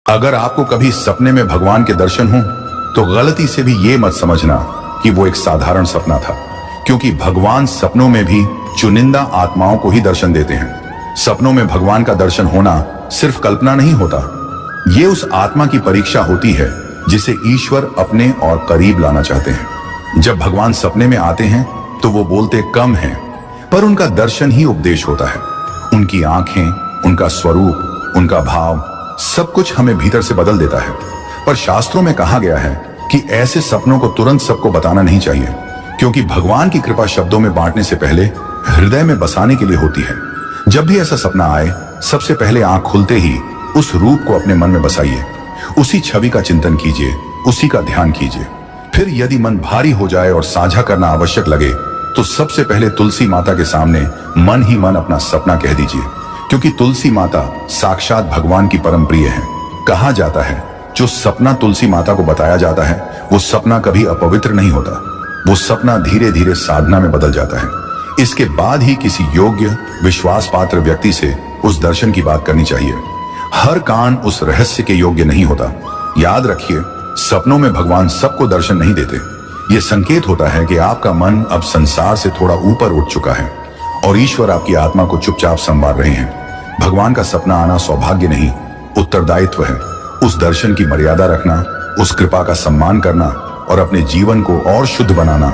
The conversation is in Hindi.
अगर आपको कभी सपने में भगवान के दर्शन हो तो गलती से भी ये मत समझना कि वो एक साधारण सपना था, क्योंकि भगवान सपनों में भी चुनिंदा आत्माओं को ही दर्शन देते हैं। सपनों में भगवान का दर्शन होना सिर्फ कल्पना नहीं होता, ये उस आत्मा की परीक्षा होती है जिसे ईश्वर अपने और करीब लाना चाहते हैं। जब भगवान सपने में आते हैं तो वो बोलते कम हैं, पर उनका दर्शन ही उपदेश होता है। उनकी आंखें, उनका स्वरूप, उनका भाव, सब कुछ हमें भीतर से बदल देता है। पर शास्त्रों में कहा गया है कि ऐसे सपनों को तुरंत सबको बताना नहीं चाहिए, क्योंकि भगवान की कृपा शब्दों में बांटने से पहले हृदय में बसाने के लिए होती है। जब भी ऐसा सपना आए, सबसे पहले आंख खुलते ही उस रूप को अपने मन में बसाइए, उसी छवि का चिंतन कीजिए, उसी का ध्यान कीजिए। फिर यदि मन भारी हो जाए और साझा करना आवश्यक लगे तो सबसे पहले तुलसी माता के सामने मन ही मन अपना सपना कह दीजिए, क्योंकि तुलसी माता साक्षात भगवान की परम प्रिय है। कहा जाता है जो सपना तुलसी माता को बताया जाता है वो सपना कभी अपवित्र नहीं होता, वो सपना धीरे धीरे साधना में बदल जाता है। इसके बाद ही किसी योग्य विश्वास पात्र व्यक्ति से उस दर्शन की बात करनी चाहिए। हर कान उस रहस्य के योग्य नहीं होता। याद रखिए, सपनों में भगवान सबको दर्शन नहीं देते। ये संकेत होता है कि आपका मन अब संसार से थोड़ा ऊपर उठ चुका है और ईश्वर आपकी आत्मा को चुपचाप संवार रहे हैं। भगवान का सपना आना सौभाग्य नहीं, उत्तरदायित्व है। उस दर्शन की मर्यादा रखना, उस कृपा का सम्मान करना और अपने जीवन को और शुद्ध बनाना